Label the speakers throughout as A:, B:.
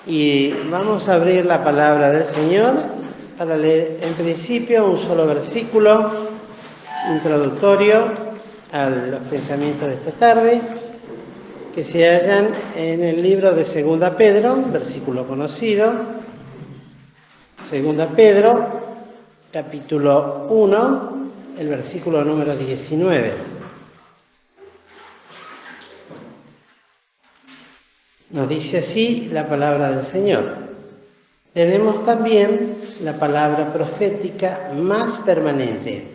A: Y vamos a abrir la palabra del Señor para leer en principio un solo versículo introductorio a los pensamientos de esta tarde, que se hallan en el libro de Segunda Pedro, versículo conocido. Segunda Pedro, capítulo 1, el versículo número 19. Nos dice así la palabra del Señor. Tenemos también la palabra profética más permanente,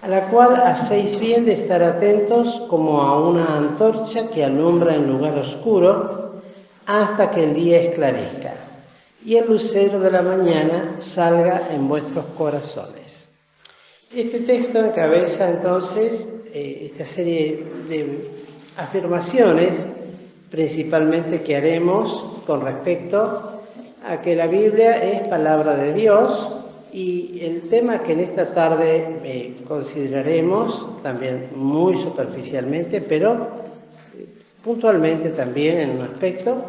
A: a la cual hacéis bien de estar atentos como a una antorcha que alumbra en lugar oscuro hasta que el día esclarezca y el lucero de la mañana salga en vuestros corazones. Este texto encabeza entonces esta serie de afirmaciones principalmente que haremos con respecto a que la Biblia es palabra de Dios, y el tema que en esta tarde consideraremos también muy superficialmente, pero puntualmente también en un aspecto,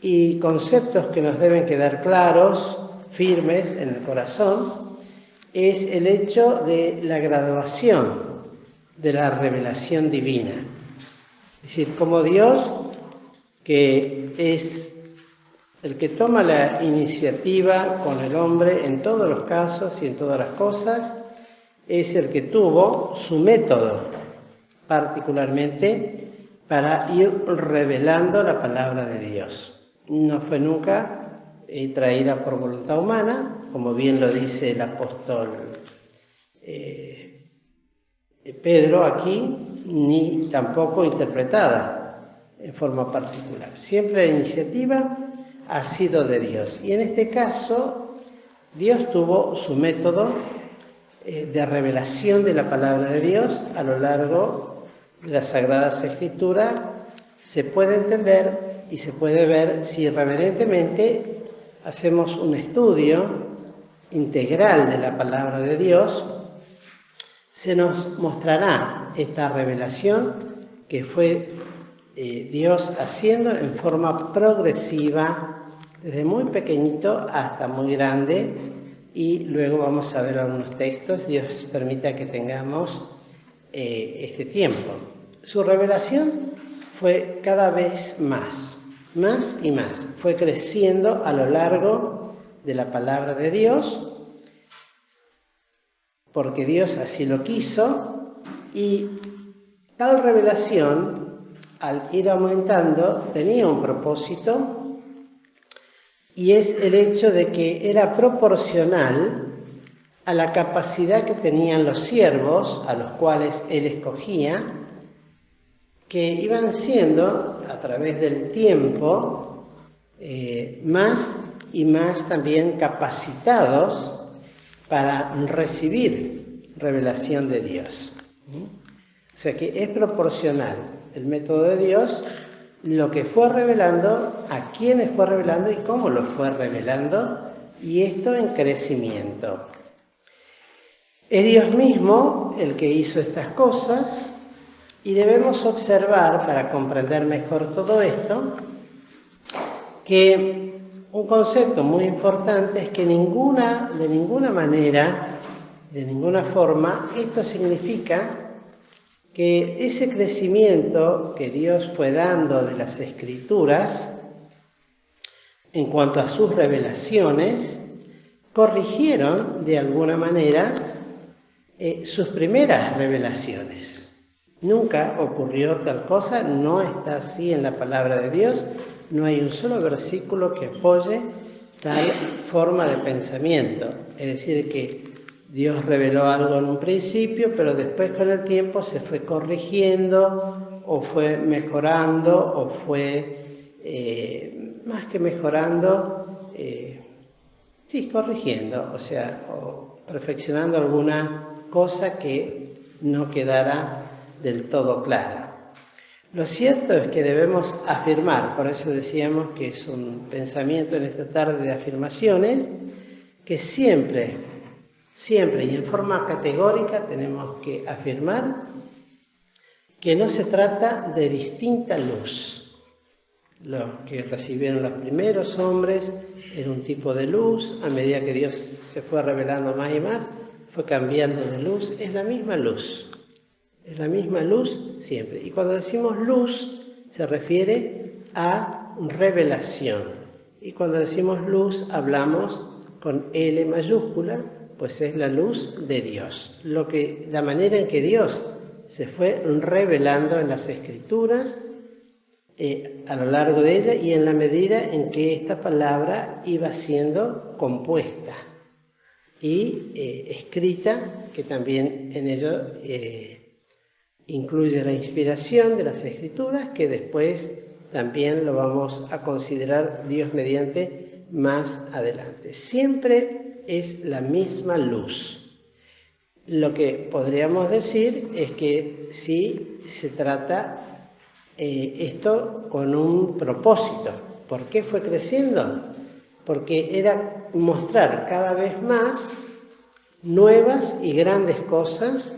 A: y conceptos que nos deben quedar claros, firmes en el corazón, es el hecho de la graduación de la revelación divina. Es decir, como Dios, que es el que toma la iniciativa con el hombre en todos los casos y en todas las cosas, es el que tuvo su método, particularmente para ir revelando la palabra de Dios. No fue nunca traída por voluntad humana, como bien lo dice el apóstol Pedro aquí, ni tampoco interpretada en forma particular. Siempre la iniciativa ha sido de Dios. Y en este caso, Dios tuvo su método de revelación de la palabra de Dios a lo largo de las Sagradas Escrituras. Se puede entender y se puede ver si reverentemente hacemos un estudio integral de la palabra de Dios. Se nos mostrará esta revelación que fue Dios haciendo en forma progresiva, desde muy pequeñito hasta muy grande, y luego vamos a ver algunos textos. Dios permita que tengamos este tiempo. Su revelación fue cada vez más y más. Fue creciendo a lo largo de la palabra de Dios, porque Dios así lo quiso, y tal revelación, al ir aumentando, tenía un propósito, y es el hecho de que era proporcional a la capacidad que tenían los siervos, a los cuales Él escogía, que iban siendo, a través del tiempo, más y más también capacitados para recibir revelación de Dios. O sea que es proporcional el método de Dios, lo que fue revelando, a quiénes fue revelando y cómo lo fue revelando, y esto en crecimiento. Es Dios mismo el que hizo estas cosas, y debemos observar, para comprender mejor todo esto, que un concepto muy importante es que de ninguna manera, de ninguna forma, esto significa que ese crecimiento que Dios fue dando de las Escrituras en cuanto a sus revelaciones, corrigieron de alguna manera sus primeras revelaciones. Nunca ocurrió tal cosa, no está así en la palabra de Dios, no hay un solo versículo que apoye tal forma de pensamiento. Es decir, que Dios reveló algo en un principio, pero después con el tiempo se fue corrigiendo, o fue mejorando, o fue, más que mejorando, corrigiendo, o sea, o perfeccionando alguna cosa que no quedara del todo clara. Lo cierto es que debemos afirmar, por eso decíamos que es un pensamiento en esta tarde de afirmaciones, que siempre y en forma categórica tenemos que afirmar que no se trata de distinta luz. Los que recibieron los primeros hombres era un tipo de luz, a medida que Dios se fue revelando más y más, fue cambiando de luz, es la misma luz siempre. Y cuando decimos luz, se refiere a revelación. Y cuando decimos luz, hablamos con L mayúscula, pues es la luz de Dios. La manera en que Dios se fue revelando en las Escrituras, a lo largo de ella, y en la medida en que esta palabra iba siendo compuesta y escrita, que también en ello incluye la inspiración de las Escrituras, que después también lo vamos a considerar Dios mediante más adelante. Siempre es la misma luz. Lo que podríamos decir es que sí se trata esto con un propósito. ¿Por qué fue creciendo? Porque era mostrar cada vez más nuevas y grandes cosas,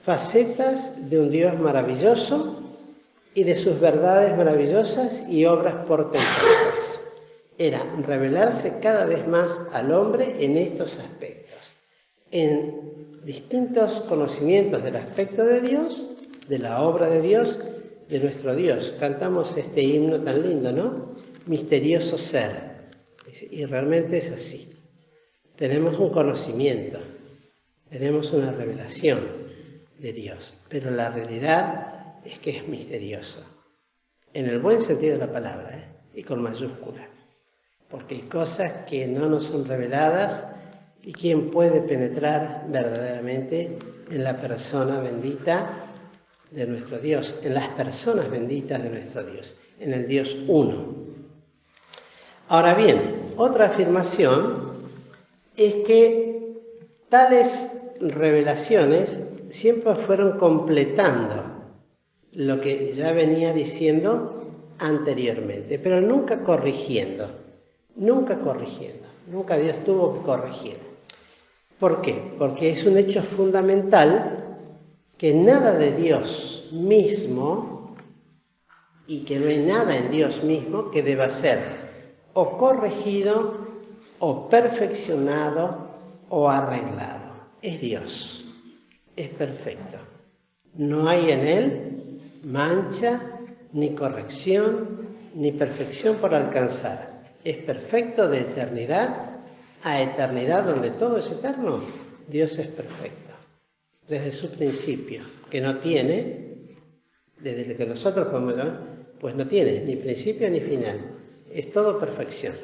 A: facetas de un Dios maravilloso y de sus verdades maravillosas y obras portentosas. Era revelarse cada vez más al hombre en estos aspectos, en distintos conocimientos del aspecto de Dios, de la obra de Dios, de nuestro Dios. Cantamos este himno tan lindo, ¿no? Misterioso ser. Y realmente es así. Tenemos un conocimiento, tenemos una revelación de Dios, pero la realidad es que es misterioso, en el buen sentido de la palabra, y con mayúscula, porque hay cosas que no nos son reveladas, y quién puede penetrar verdaderamente en la persona bendita de nuestro Dios, en las personas benditas de nuestro Dios, en el Dios uno. Ahora bien, otra afirmación es que tales revelaciones siempre fueron completando lo que ya venía diciendo anteriormente, pero nunca corrigiendo. Nunca Dios tuvo que corregir. ¿Por qué? Porque es un hecho fundamental que nada de Dios mismo, y que no hay nada en Dios mismo que deba ser o corregido, o perfeccionado, o arreglado. Es Dios, es perfecto. No hay en Él mancha, ni corrección, ni perfección por alcanzar. Es perfecto de eternidad a eternidad, donde todo es eterno. Dios es perfecto. Desde su principio, que no tiene, desde que nosotros podemos llamar, pues no tiene ni principio ni final. Es todo perfección.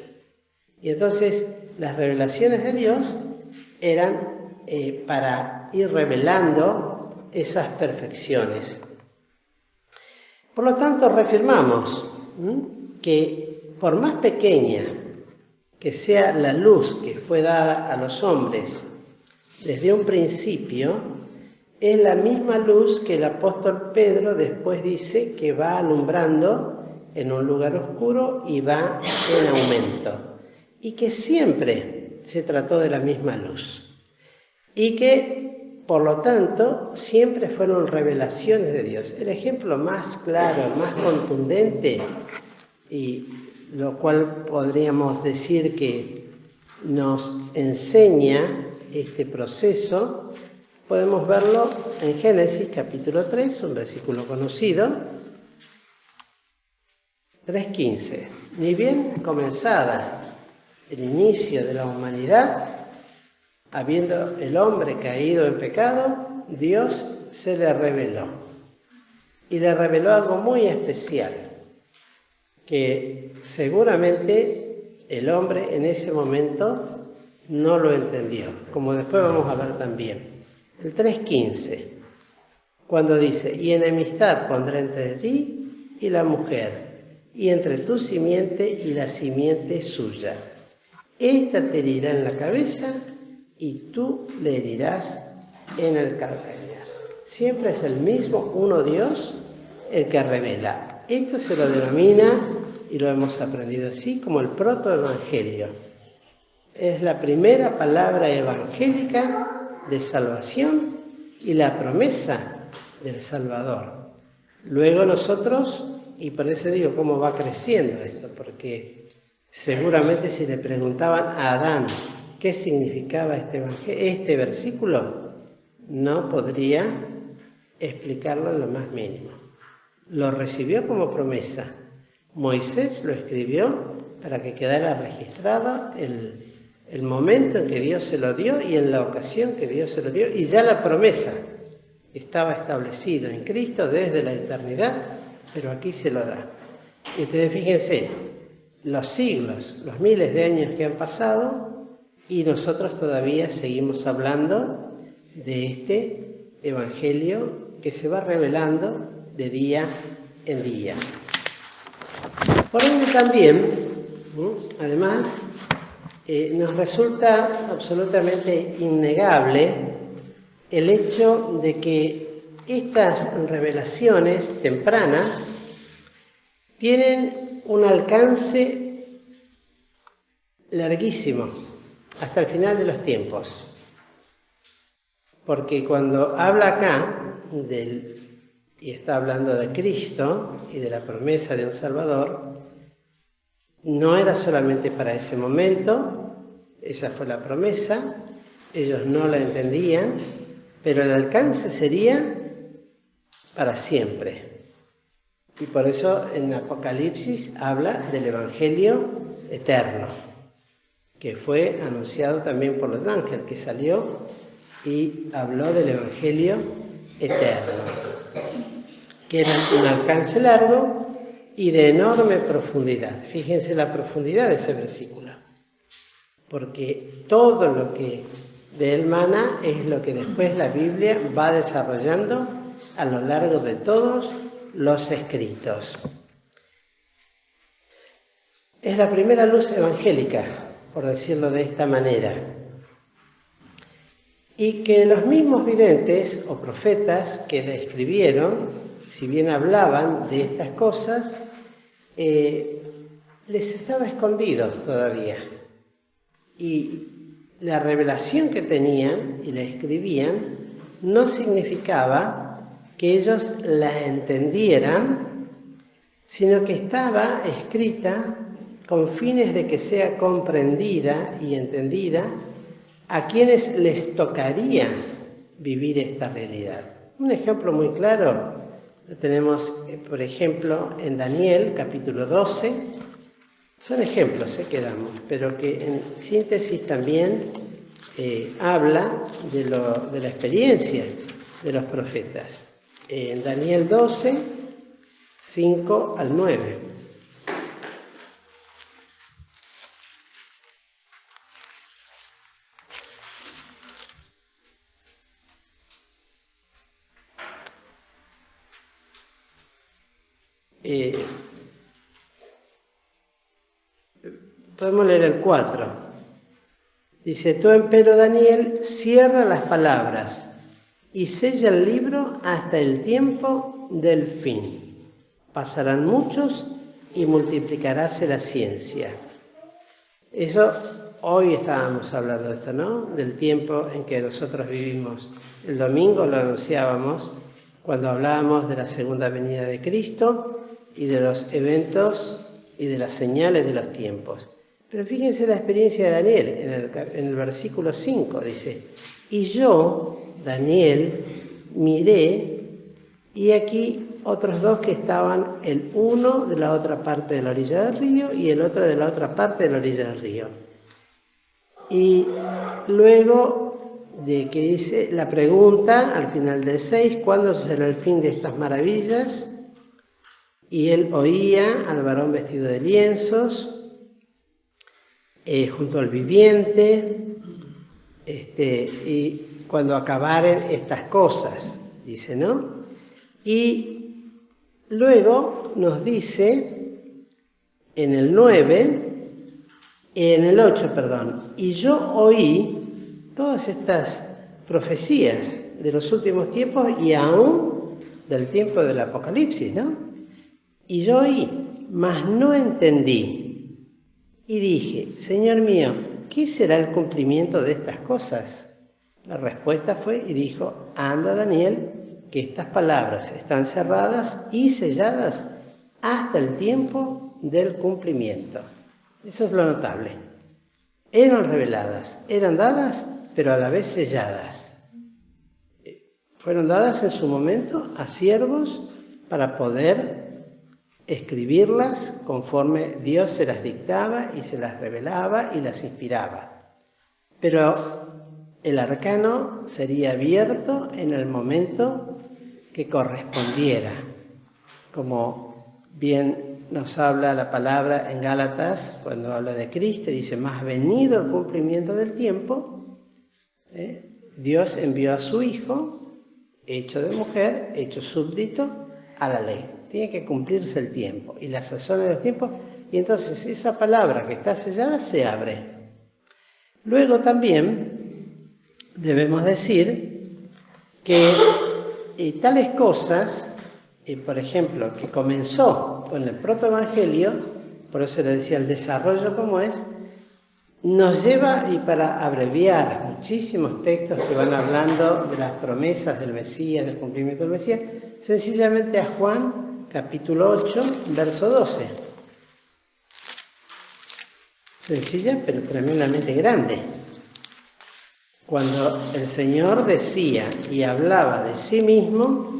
A: Y entonces las revelaciones de Dios eran para ir revelando esas perfecciones. Por lo tanto, reafirmamos que por más pequeña que sea la luz que fue dada a los hombres desde un principio, es la misma luz que el apóstol Pedro después dice que va alumbrando en un lugar oscuro y va en aumento. Y que siempre se trató de la misma luz. Y que, por lo tanto, siempre fueron revelaciones de Dios. El ejemplo más claro, más contundente, y lo cual podríamos decir que nos enseña este proceso, podemos verlo en Génesis capítulo 3, un versículo conocido, 3:15. Ni bien comenzada el inicio de la humanidad, habiendo el hombre caído en pecado, Dios se le reveló. Y le reveló algo muy especial, que seguramente el hombre en ese momento no lo entendió, como después vamos a ver también. El 3:15, cuando dice, y enemistad pondré entre ti y la mujer, y entre tu simiente y la simiente suya. Esta te herirá en la cabeza y tú le herirás en el calcañar. Siempre es el mismo uno Dios el que revela. Esto se lo denomina, y lo hemos aprendido así, como el protoevangelio. Es la primera palabra evangélica de salvación y la promesa del Salvador. Luego nosotros Y por eso digo, ¿cómo va creciendo esto? Porque seguramente si le preguntaban a Adán qué significaba este versículo, no podría explicarlo en lo más mínimo. Lo recibió como promesa. Moisés lo escribió para que quedara registrado el momento en que Dios se lo dio y en la ocasión que Dios se lo dio, y ya la promesa estaba establecido en Cristo desde la eternidad, pero aquí se lo da. Y ustedes fíjense, los siglos, los miles de años que han pasado, y nosotros todavía seguimos hablando de este Evangelio que se va revelando de día en día. Por ende también, además, nos resulta absolutamente innegable el hecho de que estas revelaciones tempranas tienen un alcance larguísimo, hasta el final de los tiempos. Porque cuando habla acá y está hablando de Cristo y de la promesa de un Salvador, no era solamente para ese momento, esa fue la promesa, ellos no la entendían, pero el alcance sería para siempre. Y por eso en Apocalipsis habla del Evangelio eterno, que fue anunciado también por los ángeles, que salió y habló del Evangelio eterno, que era un alcance largo y de enorme profundidad. Fíjense la profundidad de ese versículo, porque todo lo que de él mana es lo que después la Biblia va desarrollando a lo largo de todos los escritos. Es la primera luz evangélica, por decirlo de esta manera. Y que los mismos videntes o profetas que le escribieron, si bien hablaban de estas cosas, les estaba escondido todavía. Y la revelación que tenían y la escribían no significaba que ellos la entendieran, sino que estaba escrita con fines de que sea comprendida y entendida a quienes les tocaría vivir esta realidad. Un ejemplo muy claro lo tenemos, por ejemplo, en Daniel, capítulo 12. Son ejemplos que damos, pero que en síntesis también habla de la experiencia de los profetas. En Daniel 12, 5 al 9. Podemos leer el 4. Dice: tú, empero, Daniel, cierra las palabras y sella el libro hasta el tiempo del fin. Pasarán muchos y multiplicaráse la ciencia. Eso, hoy estábamos hablando de esto, ¿no? Del tiempo en que nosotros vivimos. El domingo lo anunciábamos cuando hablábamos de la segunda venida de Cristo y de los eventos y de las señales de los tiempos. Pero fíjense la experiencia de Daniel, en el versículo 5 dice: y yo, Daniel, miré, y aquí otros dos que estaban, el uno de la otra parte de la orilla del río y el otro de la otra parte de la orilla del río. Y luego de que dice la pregunta al final del 6, ¿cuándo será el fin de estas maravillas? Y él oía al varón vestido de lienzos, junto al viviente, y cuando acabaren estas cosas, dice, ¿no? Y luego nos dice en el 8, y yo oí todas estas profecías de los últimos tiempos y aún del tiempo del Apocalipsis, ¿no? Y yo oí, mas no entendí. Y dije: Señor mío, ¿qué será el cumplimiento de estas cosas? La respuesta fue y dijo: anda, Daniel, que estas palabras están cerradas y selladas hasta el tiempo del cumplimiento. Eso es lo notable. Eran reveladas, eran dadas, pero a la vez selladas. Fueron dadas en su momento a siervos para poder escribirlas conforme Dios se las dictaba y se las revelaba y las inspiraba. Pero el arcano sería abierto en el momento que correspondiera, como bien nos habla la palabra en Gálatas cuando habla de Cristo, dice, más venido el cumplimiento del tiempo, Dios envió a su Hijo, hecho de mujer, hecho súbdito a la ley. Tiene que cumplirse el tiempo y las sazones de los tiempos, y entonces esa palabra que está sellada se abre. Luego también debemos decir que tales cosas, por ejemplo, que comenzó con el protoevangelio, por eso le decía el desarrollo como es, nos lleva, y para abreviar muchísimos textos que van hablando de las promesas del Mesías, del cumplimiento del Mesías, sencillamente a Juan, capítulo 8, verso 12. Sencilla, pero tremendamente grande. Cuando el Señor decía y hablaba de sí mismo,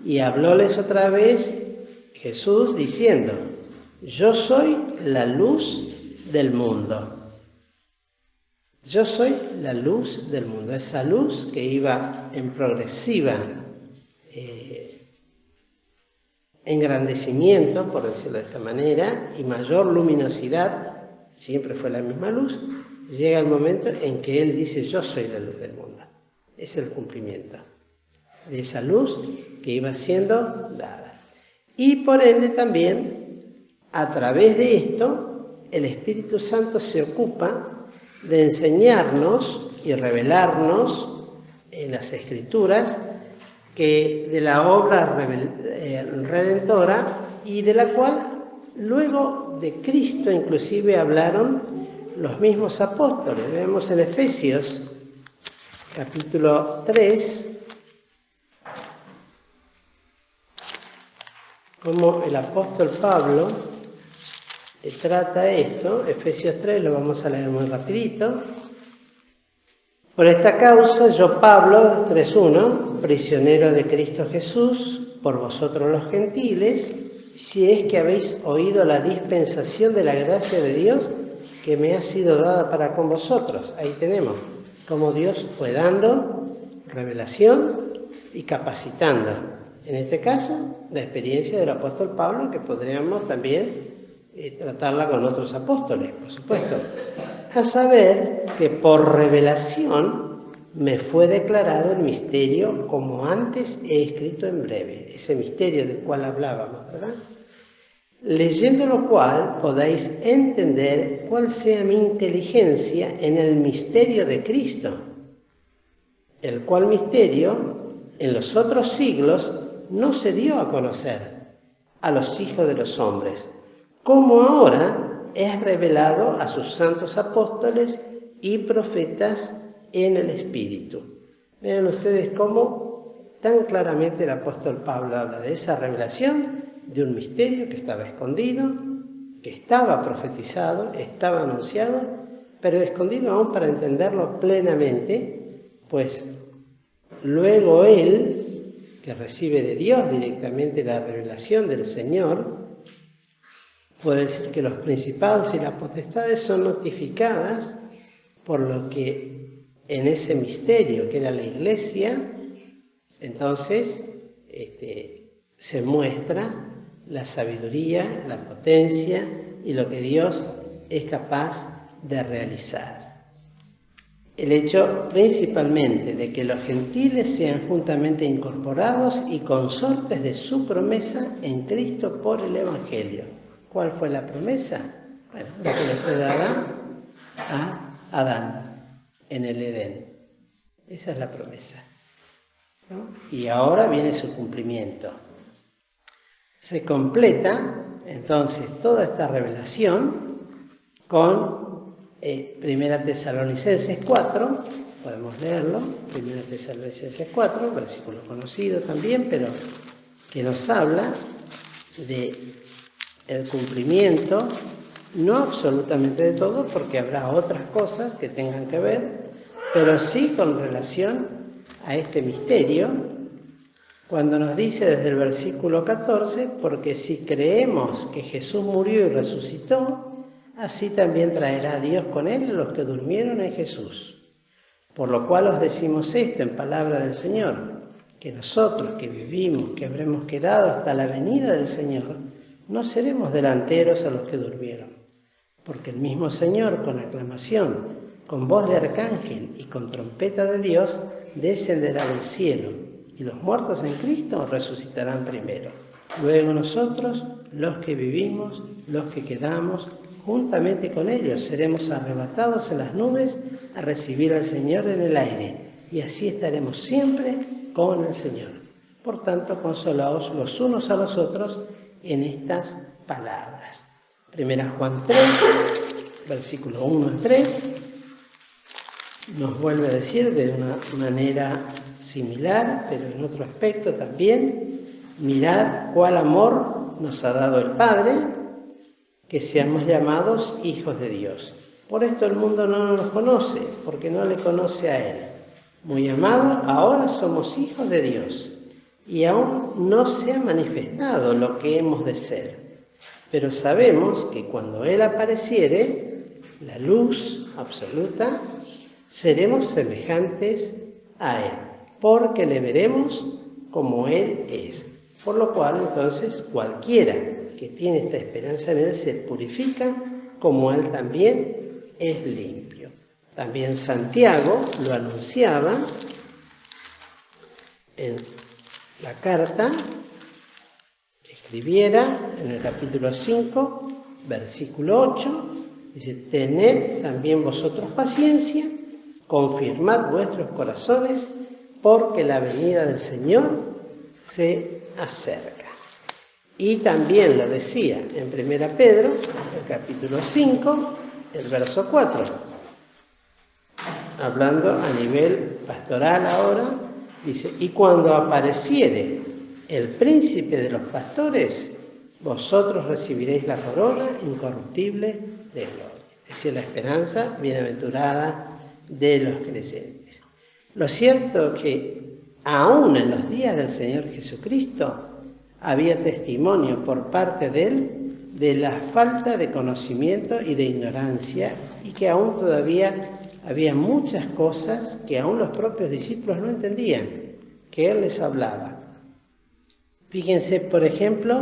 A: y hablóles otra vez Jesús diciendo, yo soy la luz del mundo. Yo soy la luz del mundo. Esa luz que iba en progresiva engrandecimiento, por decirlo de esta manera, y mayor luminosidad, siempre fue la misma luz, llega el momento en que Él dice, yo soy la luz del mundo. Es el cumplimiento de esa luz que iba siendo dada. Y por ende también, a través de esto, el Espíritu Santo se ocupa de enseñarnos y revelarnos en las Escrituras que de la obra redentora y de la cual luego de Cristo inclusive hablaron los mismos apóstoles. Vemos en Efesios capítulo 3 cómo el apóstol Pablo trata esto. Efesios 3 lo vamos a leer muy rapidito. Por esta causa, yo Pablo, 3:1, prisionero de Cristo Jesús, por vosotros los gentiles, si es que habéis oído la dispensación de la gracia de Dios que me ha sido dada para con vosotros. Ahí tenemos cómo Dios fue dando revelación y capacitando. En este caso, la experiencia del apóstol Pablo, que podríamos también tratarla con otros apóstoles, por supuesto. A saber que por revelación me fue declarado el misterio como antes he escrito en breve. Ese misterio del cual hablábamos, ¿verdad? Leyendo lo cual podéis entender cuál sea mi inteligencia en el misterio de Cristo, el cual misterio en los otros siglos no se dio a conocer a los hijos de los hombres, como ahora es revelado a sus santos apóstoles y profetas en el Espíritu. Vean ustedes cómo tan claramente el apóstol Pablo habla de esa revelación, de un misterio que estaba escondido, que estaba profetizado, estaba anunciado, pero escondido aún para entenderlo plenamente, pues luego él, que recibe de Dios directamente la revelación del Señor, puede decir que los principados y las potestades son notificadas por lo que en ese misterio que era la Iglesia, entonces se muestra la sabiduría, la potencia y lo que Dios es capaz de realizar. El hecho principalmente de que los gentiles sean juntamente incorporados y consortes de su promesa en Cristo por el Evangelio. ¿Cuál fue la promesa? Bueno, la que le fue dada a Adán en el Edén. Esa es la promesa, ¿no? Y ahora viene su cumplimiento. Se completa entonces toda esta revelación con Primera Tesalonicenses 4, podemos leerlo, Primera Tesalonicenses 4, versículo conocido también, pero que nos habla de el cumplimiento, no absolutamente de todo, porque habrá otras cosas que tengan que ver, pero sí con relación a este misterio, cuando nos dice desde el versículo 14, porque si creemos que Jesús murió y resucitó, así también traerá Dios con él a los que durmieron en Jesús. Por lo cual os decimos esto en palabra del Señor, que nosotros que vivimos, que habremos quedado hasta la venida del Señor, no seremos delanteros a los que durmieron. Porque el mismo Señor, con aclamación, con voz de arcángel y con trompeta de Dios, descenderá del cielo, y los muertos en Cristo resucitarán primero. Luego nosotros, los que vivimos, los que quedamos, juntamente con ellos seremos arrebatados en las nubes a recibir al Señor en el aire, y así estaremos siempre con el Señor. Por tanto, consolaos los unos a los otros en estas palabras. Primera Juan 3, versículo 1 a 3, nos vuelve a decir de una manera similar, pero en otro aspecto también: mirad cuál amor nos ha dado el Padre, que seamos llamados hijos de Dios. Por esto el mundo no nos conoce, porque no le conoce a Él. Muy amado, ahora somos hijos de Dios, y aún no se ha manifestado lo que hemos de ser. Pero sabemos que cuando Él apareciere, la luz absoluta, seremos semejantes a Él, porque le veremos como Él es. Por lo cual, entonces, cualquiera que tiene esta esperanza en Él se purifica, como Él también es limpio. También Santiago lo anunciaba en la carta que escribiera en el capítulo 5, versículo 8, dice: tened también vosotros paciencia, confirmad vuestros corazones, porque la venida del Señor se acerca. Y también lo decía en 1 Pedro, el capítulo 5, el verso 4, hablando a nivel pastoral ahora, dice: y cuando apareciere el príncipe de los pastores, vosotros recibiréis la corona incorruptible de gloria. Es decir, la esperanza bienaventurada de los creyentes. Lo cierto es que aún en los días del Señor Jesucristo había testimonio por parte de Él de la falta de conocimiento y de ignorancia, y que aún todavía había muchas cosas que aún los propios discípulos no entendían, que Él les hablaba. Fíjense, por ejemplo,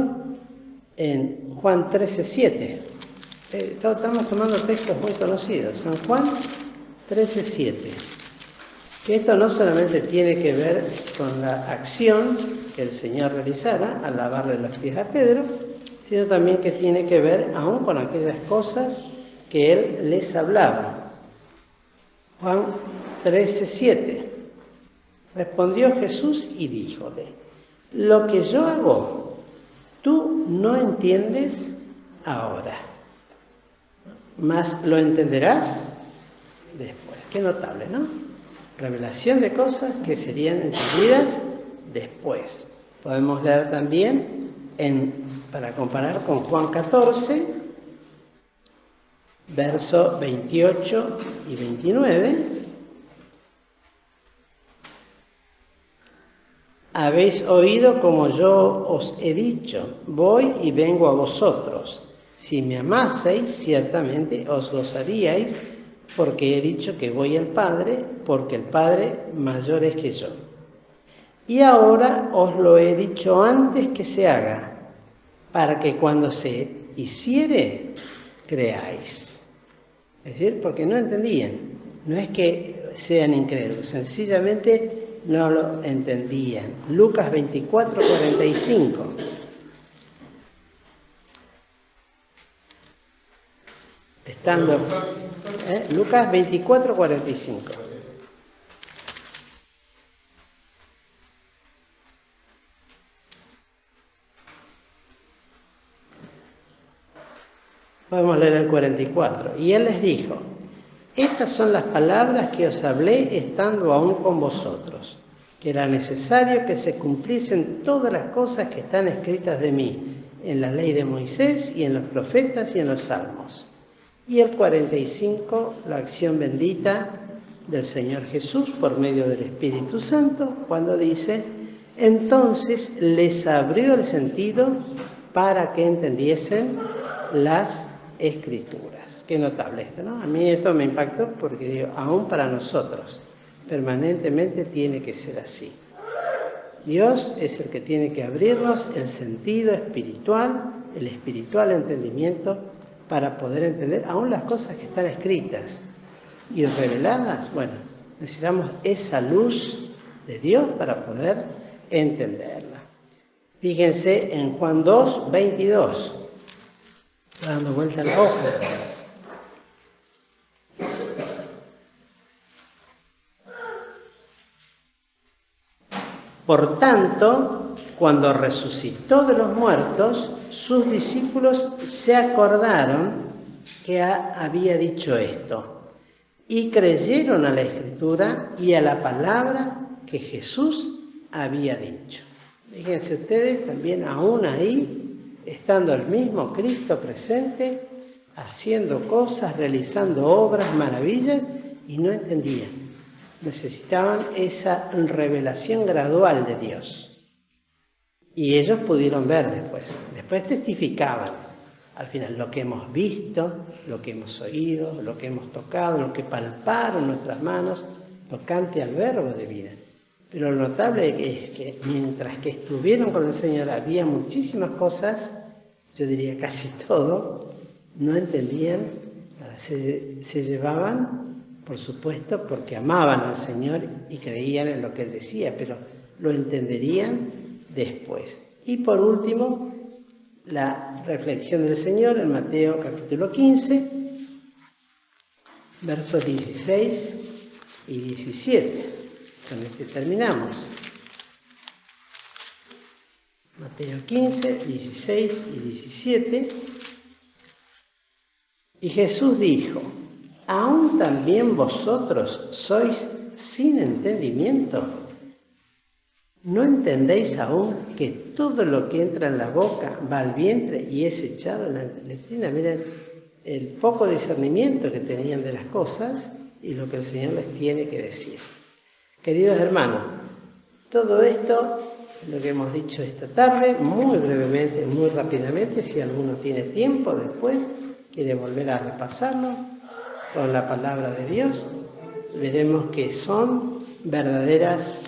A: en Juan 13:7. Estamos tomando textos muy conocidos. San Juan 13:7. Que esto no solamente tiene que ver con la acción que el Señor realizara al lavarle los pies a Pedro, sino también que tiene que ver aún con aquellas cosas que Él les hablaba. Juan 13:7. Respondió Jesús y díjole: lo que yo hago, tú no entiendes ahora, mas lo entenderás después. Qué notable, ¿no? Revelación de cosas que serían entendidas después. Podemos leer también, para comparar con Juan 14, versos 28 y 29. Habéis oído como yo os he dicho, voy y vengo a vosotros. Si me amaseis, ciertamente os gozaríais, porque he dicho que voy al Padre, porque el Padre mayor es que yo. Y ahora os lo he dicho antes que se haga, para que cuando se hiciere, creáis. Es decir, porque no entendían. No es que sean incrédulos, sencillamente no lo entendían. Lucas 24:45. Estando Lucas 24:45. Podemos leer el 44. Y Él les dijo: estas son las palabras que os hablé estando aún con vosotros, que era necesario que se cumpliesen todas las cosas que están escritas de mí en la ley de Moisés y en los profetas y en los salmos. Y el 45, la acción bendita del Señor Jesús por medio del Espíritu Santo, cuando dice: entonces les abrió el sentido para que entendiesen las Escrituras. Qué notable esto, ¿no? A mí esto me impactó porque digo, aún para nosotros, permanentemente tiene que ser así. Dios es el que tiene que abrirnos el sentido espiritual, el espiritual entendimiento, para poder entender aún las cosas que están escritas y reveladas. Bueno, necesitamos esa luz de Dios para poder entenderla. Fíjense en Juan 2, 22. Dando vuelta a la hoja. Por tanto, cuando resucitó de los muertos, sus discípulos se acordaron que había dicho esto y creyeron a la Escritura y a la palabra que Jesús había dicho. Fíjense ustedes, también aún ahí, estando el mismo Cristo presente, haciendo cosas, realizando obras, maravillas, y no entendían. Necesitaban esa revelación gradual de Dios. Y ellos pudieron ver después. Después testificaban. Al final, lo que hemos visto, lo que hemos oído, lo que hemos tocado, lo que palparon nuestras manos, tocante al verbo de vida. Pero lo notable es que mientras que estuvieron con el Señor había muchísimas cosas, yo diría casi todo, no entendían, se llevaban, por supuesto, porque amaban al Señor y creían en lo que Él decía, pero lo entenderían después. Y por último, la reflexión del Señor en Mateo capítulo 15, versos 16 y 17. Con este terminamos. Mateo 15, 16 y 17. Y Jesús dijo: ¿aún también vosotros sois sin entendimiento? ¿No entendéis aún que todo lo que entra en la boca va al vientre y es echado en la letrina? Miren el poco discernimiento que tenían de las cosas y lo que el Señor les tiene que decir. Queridos hermanos, todo esto, lo que hemos dicho esta tarde, muy brevemente, muy rápidamente, si alguno tiene tiempo después, quiere volver a repasarlo con la palabra de Dios, veremos que son verdaderas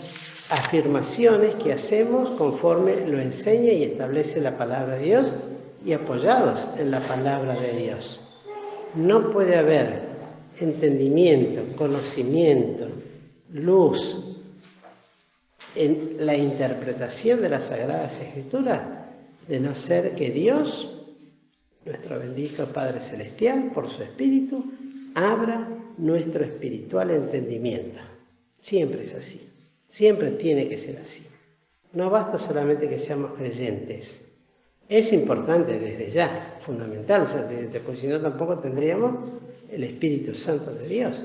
A: afirmaciones que hacemos conforme lo enseña y establece la palabra de Dios y apoyados en la palabra de Dios. No puede haber entendimiento, conocimiento, luz en la interpretación de las Sagradas Escrituras de no ser que Dios, nuestro bendito Padre Celestial, por su Espíritu, abra nuestro espiritual entendimiento. Siempre es así. Siempre tiene que ser así. No basta solamente que seamos creyentes. Es importante desde ya, fundamental ser creyentes, porque si no tampoco tendríamos el Espíritu Santo de Dios.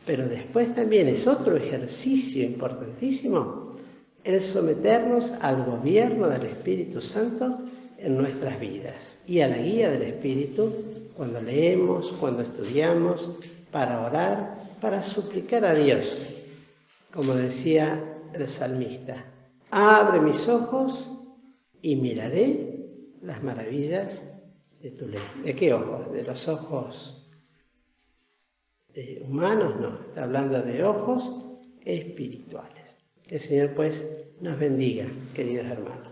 A: Pero después también es otro ejercicio importantísimo el someternos al gobierno del Espíritu Santo en nuestras vidas y a la guía del Espíritu cuando leemos, cuando estudiamos, para orar, para suplicar a Dios. Como decía el salmista, abre mis ojos y miraré las maravillas de tu ley. ¿De qué ojos? ¿De los ojos humanos? No, está hablando de ojos espirituales. Que el Señor pues nos bendiga, queridos hermanos.